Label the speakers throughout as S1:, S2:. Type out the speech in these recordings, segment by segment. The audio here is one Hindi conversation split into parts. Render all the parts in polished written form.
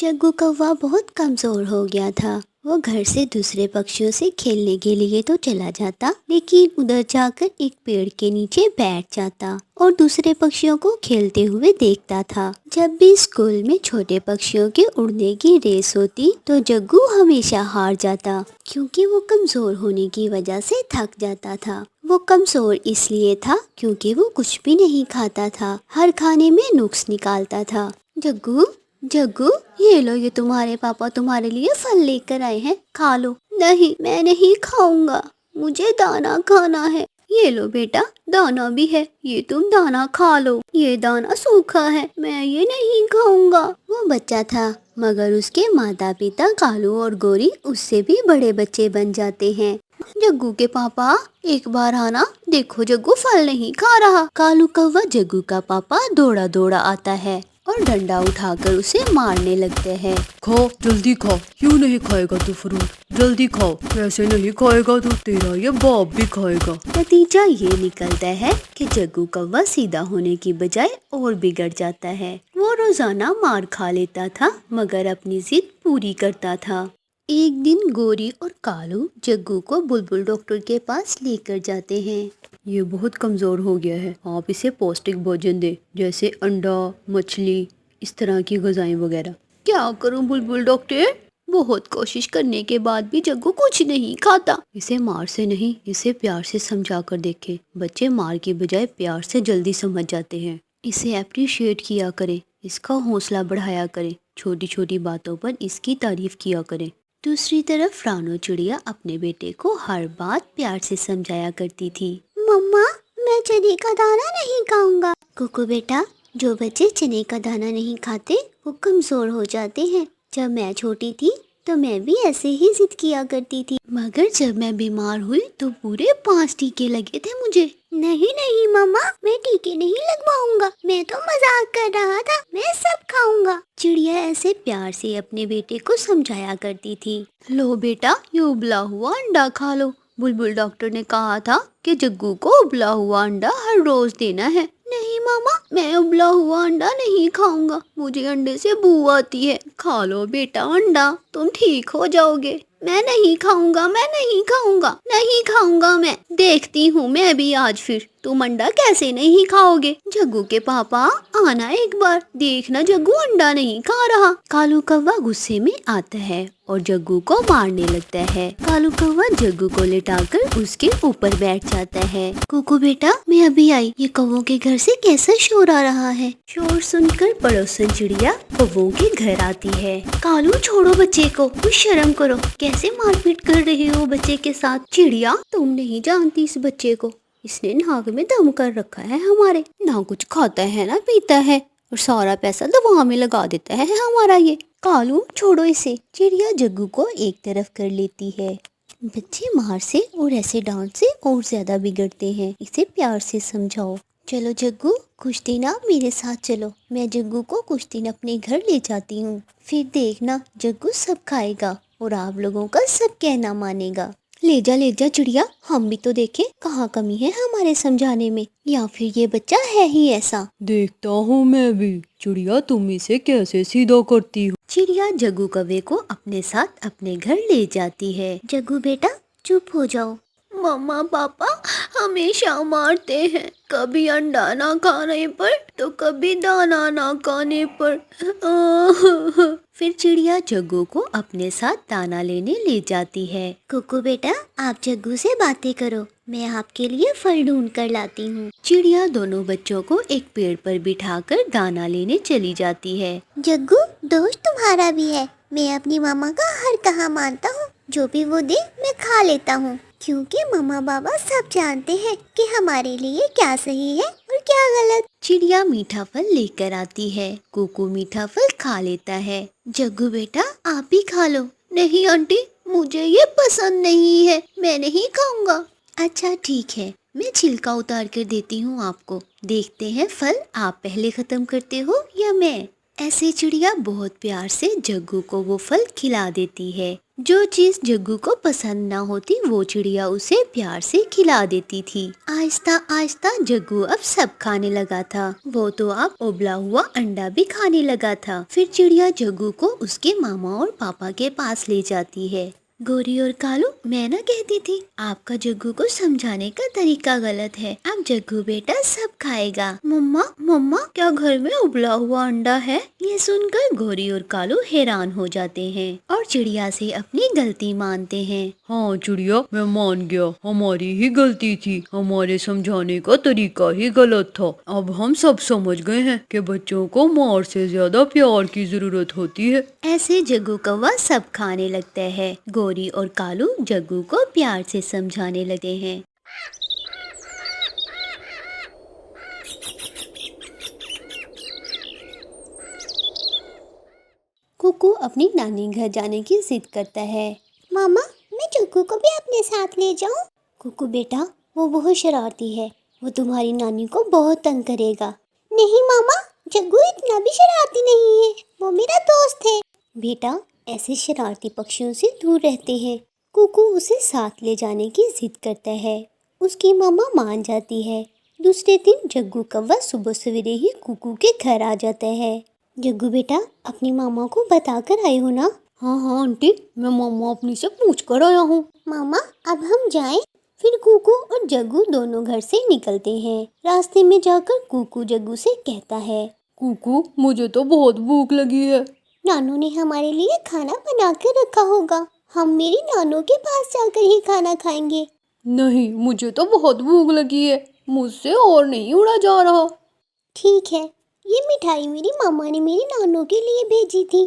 S1: जग्गू कौवा बहुत कमजोर हो गया था। वो घर से दूसरे पक्षियों से खेलने के लिए तो चला जाता, लेकिन उधर जाकर एक पेड़ के नीचे बैठ जाता और दूसरे पक्षियों को खेलते हुए देखता था। जब भी स्कूल में छोटे पक्षियों के उड़ने की रेस होती तो जग्गू हमेशा हार जाता, क्योंकि वो कमजोर होने की वजह से थक जाता था। वो कमजोर इसलिए था क्योंकि वो कुछ भी नहीं खाता था, हर खाने में नुक्स निकालता था। जग्गू जग्गू, ये लो, ये तुम्हारे पापा तुम्हारे लिए फल लेकर आए हैं, खा लो। नहीं, मैं नहीं खाऊंगा, मुझे दाना खाना है। ये लो बेटा, दाना भी है, ये तुम दाना खा लो। ये दाना सूखा है, मैं ये नहीं खाऊंगा। वो बच्चा था, मगर उसके माता पिता कालू और गोरी उससे भी बड़े बच्चे बन जाते हैं। जग्गू के पापा, एक बार आना, देखो जग्गू फल नहीं खा रहा। कालू कौवा जग्गू का पापा दौड़ा दौड़ा आता है और डंडा उठाकर उसे मारने लगते हैं।
S2: खा, जल्दी खा। क्यों नहीं खाएगा तू फ्रूट? जल्दी खाओ, वैसे नहीं खाएगा तो तेरा ये बाप भी खाएगा।
S1: नतीजा ये निकलता है कि जग्गू कौवा सीधा होने की बजाय और बिगड़ जाता है। वो रोजाना मार खा लेता था, मगर अपनी जिद पूरी करता था। एक दिन गोरी और कालू जग्गू को बुलबुल डॉक्टर के पास लेकर जाते हैं।
S2: ये बहुत कमजोर हो गया है, आप इसे पौष्टिक भोजन दे, जैसे अंडा, मछली, इस तरह की ग़िज़ाएं वगैरह।
S1: क्या करूं बुलबुल डॉक्टर? बहुत कोशिश करने के बाद भी जग्गू कुछ नहीं खाता।
S2: इसे मार से नहीं, इसे प्यार से समझा कर देखे। बच्चे मार की बजाय प्यार से जल्दी समझ जाते हैं। इसे अप्रिशिएट किया करें, इसका हौसला बढ़ाया करें, छोटी छोटी बातों पर इसकी तारीफ किया करें।
S1: दूसरी तरफ रानो चिड़िया अपने बेटे को हर बात प्यार से समझाया करती थी। मम्मा, मैं चने का दाना नहीं खाऊंगा। कुकू बेटा, जो बच्चे चने का दाना नहीं खाते वो कमजोर हो जाते हैं। जब मैं छोटी थी तो मैं भी ऐसे ही जिद किया करती थी, मगर जब मैं बीमार हुई तो पूरे 5 टीके लगे थे मुझे। नहीं नहीं मम्मा, मैं टीके नहीं लगवाऊंगा, मैं तो मजाक कर रहा था, मैं सब खाऊंगा। चिड़िया ऐसे प्यार से अपने बेटे को समझाया करती थी। लो बेटा, ये उबला हुआ अंडा खा लो। बुलबुल डॉक्टर ने कहा था कि जग्गू को उबला हुआ अंडा हर रोज देना है। नहीं मामा, मैं उबला हुआ अंडा नहीं खाऊंगा, मुझे अंडे से बू आती है। खा लो बेटा अंडा, तुम ठीक हो जाओगे। मैं नहीं खाऊंगा, मैं नहीं खाऊंगा, नहीं खाऊंगा मैं। देखती हूँ मैं भी आज फिर तुम अंडा कैसे नहीं खाओगे। जग्गू के पापा, आना एक बार, देखना जग्गू अंडा नहीं खा रहा। कालू कौवा गुस्से में आता है और जग्गू को मारने लगता है। कालू कौवा जग्गू को लेटाकर उसके ऊपर बैठ जाता है। कुकू बेटा, मैं अभी आई, ये कौवों के घर से कैसा शोर आ रहा है। शोर सुनकर पड़ोसन चिड़िया कौवों के घर आती है। कालू, छोड़ो बच्चे को, कुछ शर्म करो, कैसे मारपीट कर रहे हो बच्चे के साथ। चिड़िया, तुम नहीं जानती इस बच्चे को, इसने नाक में दम कर रखा है हमारे। ना कुछ खाता है ना पीता है, और सारा पैसा दवा में लगा देता है हमारा ये। कालू, छोड़ो इसे। चिड़िया जग्गू को एक तरफ कर लेती है। बच्चे मार से और ऐसे डांट से और ज्यादा बिगड़ते हैं, इसे प्यार से समझाओ। चलो जग्गू, कुछ दिन आप मेरे साथ चलो, मैं जग्गू को कुछ दिन अपने घर ले जाती हूँ। फिर देखना जग्गू सब खाएगा और आप लोगों का सब कहना मानेगा। ले जा चिड़िया, हम भी तो देखें कहाँ कमी है हमारे समझाने में, या फिर ये बच्चा है ही ऐसा।
S2: देखता हूँ मैं भी। चिड़िया, तुम इसे कैसे सीधा करती हो?
S1: चिड़िया जग्गू कौवे को अपने साथ अपने घर ले जाती है। जग्गू बेटा, चुप हो जाओ। मम्मा पापा हमेशा मारते हैं, कभी अंडा ना खाने पर तो कभी दाना ना खाने पर। फिर चिड़िया जग्गू को अपने साथ दाना लेने ले जाती है। कुकू बेटा, आप जग्गू से बातें करो, मैं आपके लिए फल ढूंढ कर लाती हूँ। चिड़िया दोनों बच्चों को एक पेड़ पर बिठाकर दाना लेने चली जाती है। जग्गू, दोस्त तुम्हारा भी है, मैं अपनी मामा का हर कहा मानता हूँ, जो भी वो दे मैं खा लेता हूँ, क्योंकि मम्मा बाबा सब जानते हैं कि हमारे लिए क्या सही है और क्या गलत। चिड़िया मीठा फल लेकर आती है। कुकू मीठा फल खा लेता है। जग्गू बेटा, आप भी खा लो। नहीं आंटी, मुझे ये पसंद नहीं है, मैं नहीं खाऊंगा। अच्छा ठीक है, मैं छिलका उतार कर देती हूँ आपको, देखते हैं फल आप पहले खत्म करते हो या मैं। ऐसे चिड़िया बहुत प्यार से जग्गू को वो फल खिला देती है। जो चीज जग्गू को पसंद ना होती वो चिड़िया उसे प्यार से खिला देती थी। आहिस्ता आहिस्ता जग्गू अब सब खाने लगा था। वो तो अब उबला हुआ अंडा भी खाने लगा था। फिर चिड़िया जग्गू को उसके मामा और पापा के पास ले जाती है। गोरी और कालू, मैं ना कहती थी आपका जग्गू को समझाने का तरीका गलत है। अब जग्गू बेटा सब खाएगा। मम्मा मम्मा, क्या घर में उबला हुआ अंडा है? ये सुनकर गोरी और कालू हैरान हो जाते हैं और चिड़िया से अपनी गलती मानते हैं।
S2: हाँ चिड़िया, मैं मान गया, हमारी ही गलती थी, हमारे समझाने का तरीका ही गलत था। अब हम सब समझ गए हैं कि बच्चों को मार से ज्यादा प्यार की जरूरत होती है।
S1: ऐसे जग्गू कौवा सब खाने लगता है। गोरी और कालू जग्गू को प्यार से समझाने लगे हैं। कुकू अपनी नानी घर जाने की जिद करता है। मामा, मैं जग्गू को भी अपने साथ ले जाऊं? कुकू बेटा, वो बहुत शरारती है, वो तुम्हारी नानी को बहुत तंग करेगा। नहीं मामा, जग्गू इतना भी शरारती नहीं है, वो मेरा दोस्त है। बेटा, ऐसे शरारती पक्षियों से दूर रहते हैं। कुकू उसे साथ ले जाने की जिद करता है। उसकी मामा मान जाती है। दूसरे दिन जग्गू कौवा सुबह सवेरे ही कुकू के घर आ जाता है। जग्गू बेटा, अपनी मामा को बता कर आए हो ना?
S2: हाँ हाँ आंटी, मैं मामा अपनी से पूछ कर आया हूँ।
S1: मामा, अब हम जाएं? फिर कुकू और जग्गू दोनों घर से निकलते हैं। रास्ते में जाकर कुकू जग्गू से कहता है,
S2: कुकू, मुझे तो बहुत भूख लगी है।
S1: नानू ने हमारे लिए खाना बना कर रखा होगा, हम मेरी नानू के पास जाकर ही खाना खाएंगे।
S2: नहीं, मुझे तो बहुत भूख लगी है, मुझसे और नहीं उड़ा जा रहा।
S1: ठीक है, ये मिठाई मेरी मामा ने मेरी नानू के लिए भेजी थी,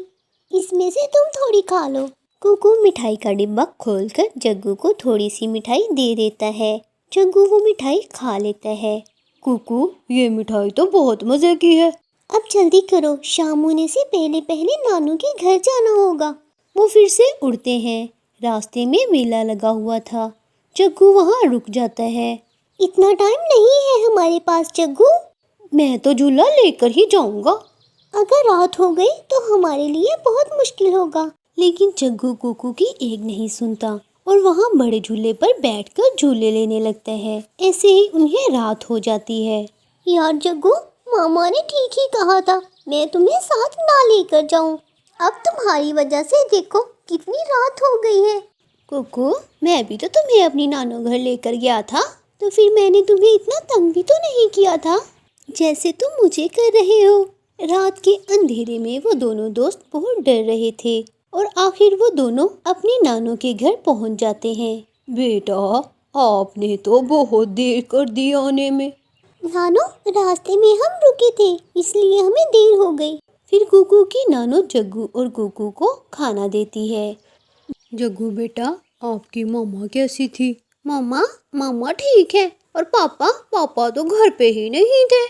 S1: इसमें से तुम थोड़ी खा लो। कुकू मिठाई का डिब्बा खोलकर जग्गू को थोड़ी सी मिठाई दे देता है। जग्गू वो मिठाई खा लेता है।
S2: कुकू, ये मिठाई तो बहुत मजे की है।
S1: अब जल्दी करो, शाम होने से पहले पहले नानू के घर जाना होगा।
S2: वो फिर से उड़ते हैं। रास्ते में मेला लगा हुआ था। जग्गू वहाँ रुक जाता है।
S1: इतना टाइम नहीं है हमारे पास जग्गू,
S2: मैं तो झूला लेकर ही जाऊंगा।
S1: अगर रात हो गई तो हमारे लिए बहुत मुश्किल होगा।
S2: लेकिन जग्गू कुकू की एक नहीं सुनता और वहाँ बड़े झूले पर बैठकर झूले लेने लगता है। ऐसे ही उन्हें रात हो जाती है।
S1: यार जग्गू, मामा ने ठीक ही कहा था, मैं तुम्हें साथ ना लेकर जाऊं। अब तुम्हारी वजह से देखो कितनी रात हो गई है।
S2: कुकू, मैं भी तो तुम्हें अपनी नानो घर लेकर गया था, तो फिर मैंने तुम्हें इतना तंग भी तो नहीं किया था
S1: जैसे तुम मुझे कर रहे हो।
S2: रात के अंधेरे में वो दोनों दोस्त बहुत डर रहे थे और आखिर वो दोनों अपनी नानो के घर पहुंच जाते हैं। बेटा, आपने तो बहुत देर कर दी आने में।
S1: नानो, रास्ते में हम रुके थे इसलिए हमें देर हो गई।
S2: फिर कुकू की नानो जग्गू और कुकू को खाना देती है। जग्गू बेटा, आपकी मामा कैसी थी? मामा ठीक है, और पापा तो घर पे ही नहीं थे।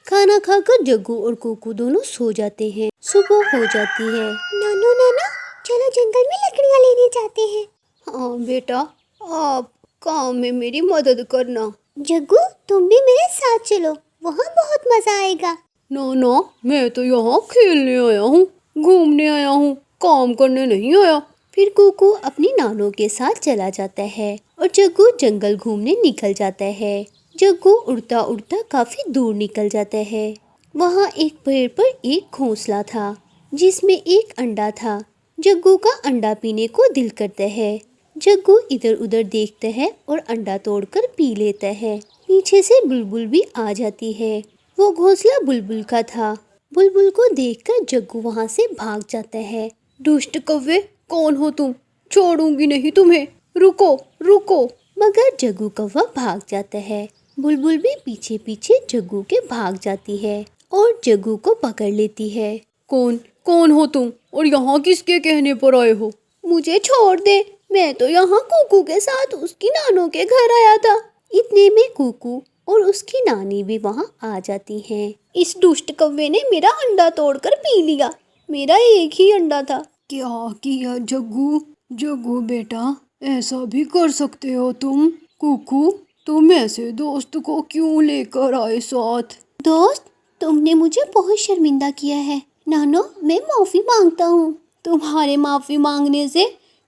S2: खाना खाकर जग्गू और कुकू दोनों सो जाते हैं। सुबह हो जाती है।
S1: नानो नाना, चलो जंगल में लकड़ियाँ लेने जाते हैं।
S2: हाँ बेटा, आप काम में मेरी मदद करना।
S1: जग्गू, तुम भी मेरे साथ चलो, वहाँ बहुत मजा आएगा।
S2: ना, मैं तो यहाँ खेलने आया हूँ, घूमने आया हूँ, काम करने नहीं आया। फिर कुकू अपनी नानों के साथ चला जाता है और जग्गू जंगल घूमने निकल जाता है। जग्गू उड़ता उड़ता काफी दूर निकल जाता है। वहाँ एक पेड़ पर एक घोंसला था जिसमें एक अंडा था। जग्गू का अंडा पीने को दिल करता है। जग्गू इधर उधर देखता है और अंडा तोड़कर पी लेता है। पीछे से बुलबुल भी आ जाती है। वो घोंसला बुलबुल का था। बुलबुल को देखकर जग्गू वहाँ से भाग जाता है। दुष्ट कौवे, कौन हो तुम? छोड़ूंगी नहीं तुम्हें, रुको। मगर जग्गू कौवा भाग जाता है। बुलबुल भी पीछे पीछे जग्गू के भाग जाती है और जग्गू को पकड़ लेती है। कौन हो तुम और यहाँ किसके कहने पर आए हो? मुझे छोड़ दे, मैं तो यहाँ कुकू के साथ उसकी नानों के घर आया था। इतने में कुकू और उसकी नानी भी वहाँ आ जाती हैं। इस दुष्ट कौवे ने मेरा अंडा तोड़कर पी लिया, मेरा एक ही अंडा था। क्या किया जग्गू बेटा, ऐसा भी कर सकते हो तुम? कुकू, तुम ऐसे दोस्त को क्यों लेकर आए साथ?
S1: दोस्त, तुमने मुझे बहुत शर्मिंदा किया है।
S2: नानो, मैं माफ़ी मांगता हूँ। तुम्हारे माफ़ी मांगने से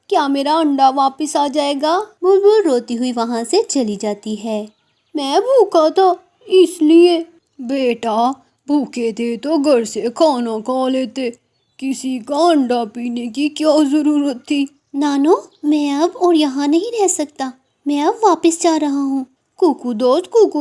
S2: क्या मेरा अंडा वापस आ जाएगा? बुलबुल रोती हुई वहाँ से चली जाती है। मैं भूखा था इसलिए। बेटा, भूखे थे तो घर से खाना खा लेते, किसी का अंडा पीने की क्या ज़रूरत थी? नानो, मैं अब और यहाँ नहीं रह सकता, मैं अब वापस जा रहा हूँ। कुकू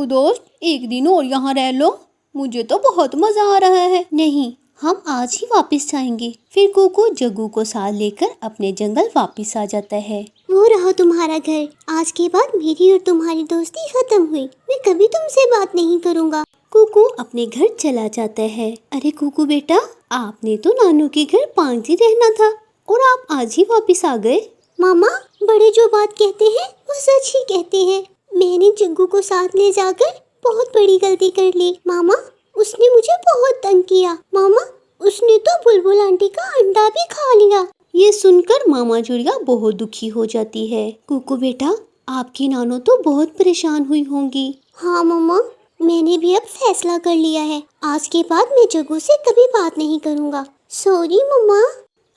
S2: दोस्त, एक दिन और यहाँ रह लो, मुझे तो बहुत मज़ा आ रहा है। नहीं, हम आज ही वापस जाएंगे। फिर कुकू जग्गू को साथ लेकर अपने जंगल वापस आ जाता है।
S1: वो रहा तुम्हारा घर। आज के बाद मेरी और तुम्हारी दोस्ती खत्म हुई। मैं कभी तुमसे बात नहीं करूँगा।
S2: कुकू अपने घर चला जाता है। अरे कुकू बेटा, आपने तो नानू के घर 5 दिन रहना था और आप आज ही वापस आ गए।
S1: मामा, बड़े जो बात कहते हैं वो सच ही कहते हैं। मैंने जग्गू को साथ ले जाकर बहुत बड़ी गलती कर ली। मामा, उसने मुझे बहुत तंग किया। मामा, उसने तो बुलबुल आंटी का अंडा भी खा लिया।
S2: ये सुनकर मामा चिड़िया बहुत दुखी हो जाती है। कुकू बेटा, आपकी नानो तो बहुत परेशान हुई होंगी।
S1: हाँ मामा, मैंने भी अब फैसला कर लिया है। आज के बाद मैं जग्गू से कभी बात नहीं करूँगा। सॉरी मम्मा।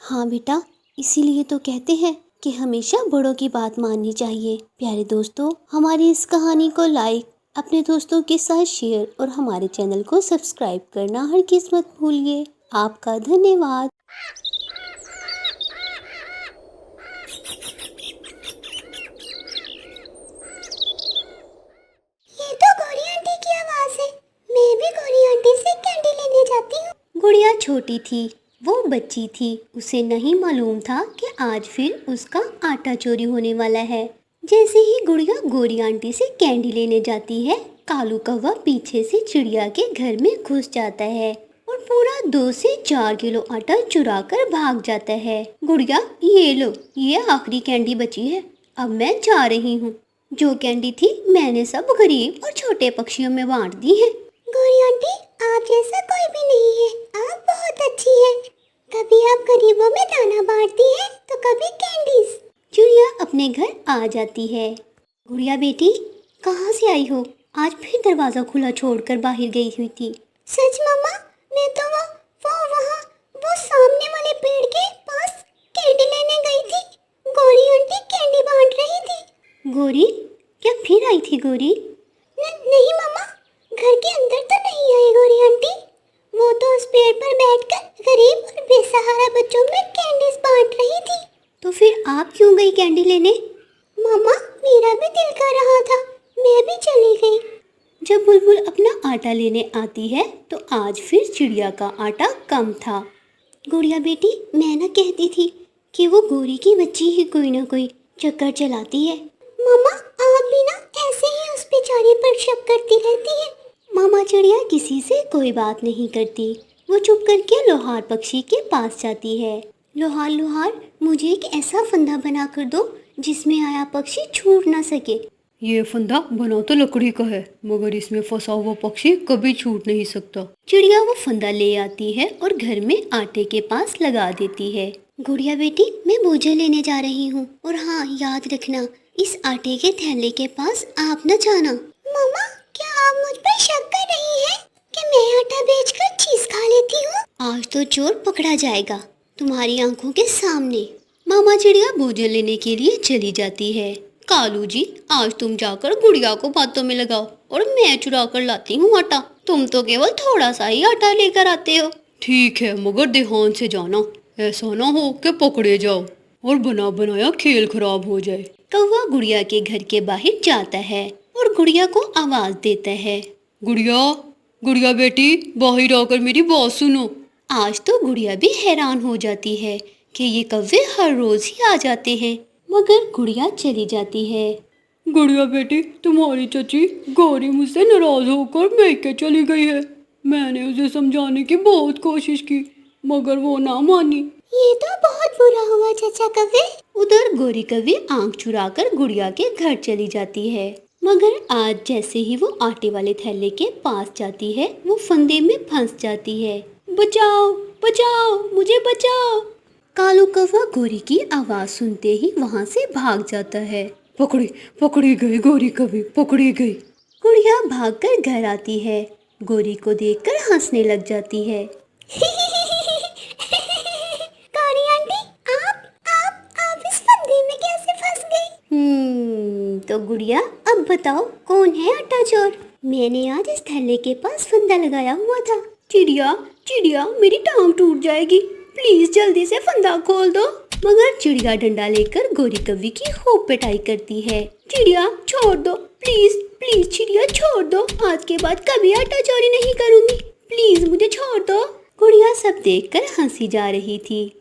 S2: हाँ बेटा, इसीलिए तो कहते हैं कि हमेशा बड़ों की बात माननी चाहिए। प्यारे दोस्तों, हमारी इस कहानी को लाइक, अपने दोस्तों के साथ शेयर और हमारे चैनल को सब्सक्राइब करना हरगिज़ मत भूलिए। आपका धन्यवाद।
S1: ये तो गौरी आंटी की आवाज़ है। मैं भी गौरी आंटी से कैंडी लेने जाती हूँ।
S2: गुड़िया छोटी थी, वो बच्ची थी। उसे नहीं मालूम था कि आज फिर उसका आटा चोरी होने वाला है। जैसे ही गुड़िया गौरी आंटी से कैंडी लेने जाती है, कालू कौवा पीछे से चिड़िया के घर में घुस जाता है और पूरा 2 से 4 किलो आटा चुरा कर भाग जाता है। गुड़िया, ये लो, ये आखिरी कैंडी बची है, अब मैं जा रही हूँ। जो कैंडी थी मैंने सब गरीब और छोटे पक्षियों में बांट दी है।
S1: गौरी आंटी, आप जैसा कोई भी नहीं है। आप बहुत अच्छी हैं। कभी आप गरीबों में दाना बांटती हैं तो कभी कैंडीज।
S2: चिड़िया अपने घर आ जाती है। गुड़िया बेटी, कहाँ से आई हो? आज फिर दरवाज़ा खुला छोड़कर बाहर गई हुई थी।
S1: सच मम्मा, मैं तो वो सामने वाले पेड़ के पास कैंडी लेने गई थी। गौरी आंटी कैंडी बांट रही थी।
S2: गौरी? क्या फिर आई थी गौरी?
S1: नहीं मम्मा, घर के अंदर तो नहीं आई गौरी आंटी। वो तो उस पेड़ पर बैठकर गरीब और बेसहारा बच्चों में कैंडीज बांट रही थी।
S2: तो फिर आप क्यों गई कैंडी लेने?
S1: मम्मा, मेरा भी दिल कर रहा था, मैं भी चली गई।
S2: जब बुलबुल अपना आटा लेने आती है तो आज फिर चिड़िया का आटा कम था। गुड़िया बेटी, मैं ना कहती थी कि वो गौरी की बच्ची ही कोई ना कोई चक्कर चलाती है।
S1: मम्मा, आप भी ना ऐसे ही उस बेचारे पर शक करती रहती है।
S2: मामा चिड़िया किसी से कोई बात नहीं करती। वो चुप करके लोहार पक्षी के पास जाती है। लोहार लोहार, मुझे एक ऐसा फंदा बना कर दो जिसमें आया पक्षी छूट ना सके।
S3: ये फंदा बना तो लकड़ी का है, मगर इसमें फंसा हुआ पक्षी कभी छूट नहीं सकता।
S2: चिड़िया वो फंदा ले आती है और घर में आटे के पास लगा देती है। गुड़िया बेटी, मैं बोझा लेने जा रही हूँ और हाँ, याद रखना, इस आटे के थैले के पास आप न जाना।
S1: मम्मा, क्या आप मुझ पर शक कर रही हैं कि मैं आटा बेचकर चीज खा लेती हूँ?
S2: आज तो चोर पकड़ा जाएगा तुम्हारी आंखों के सामने। मामा चिड़िया बोझा लेने के लिए चली जाती है। कालू जी, आज तुम जाकर गुड़िया को बातों में लगाओ और मैं चुरा कर लाती हूँ आटा। तुम तो केवल थोड़ा सा ही आटा लेकर आते हो।
S3: ठीक है, मगर ध्यान से जाना, ऐसा ना हो कि पकड़े जाओ और बना बनाया खेल खराब हो जाए।
S2: कौवा गुड़िया के घर के बाहर जाता है और गुड़िया को आवाज देता है।
S3: गुड़िया, गुड़िया बेटी, बाहर आकर मेरी बात सुनो।
S2: आज तो गुड़िया भी हैरान हो जाती है कि ये कौवे हर रोज ही आ जाते हैं, मगर गुड़िया चली जाती है।
S3: गुड़िया बेटी, तुम्हारी चाची गौरी मुझसे नाराज होकर मैके चली गई है। मैंने उसे समझाने की बहुत कोशिश की, मगर वो ना मानी।
S1: ये तो बहुत बुरा हुआ चाचा कौवे।
S2: उधर गौरी कौवी आंख चुराकर गुड़िया के घर चली जाती है, मगर आज जैसे ही वो आटे वाले थैले के पास जाती है, वो फंदे में फंस जाती है। बचाओ बचाओ, मुझे बचाओ। कालू कौवा गौरी की आवाज सुनते ही वहां से भाग जाता है।
S3: पकड़ी गई गौरी कभी, पकड़ी गई।
S2: गुड़िया भागकर घर आती है। गौरी को देखकर हंसने लग जाती है।
S1: तो गुड़िया, अब बताओ कौन है आटा चोर? मैंने आज इस थैले के पास फंदा लगाया हुआ था।
S2: चिड़िया चिड़िया, मेरी टांग टूट जाएगी, प्लीज जल्दी से फंदा खोल दो।
S1: मगर चिड़िया डंडा लेकर गोरी कौवी की खूब पिटाई करती है।
S2: चिड़िया छोड़ दो, प्लीज प्लीज चिड़िया छोड़ दो, आज के बाद कभी आटा चोरी नहीं करूंगी, प्लीज मुझे छोड़ दो।
S1: गुड़िया सब देखकर हंसी जा रही थी।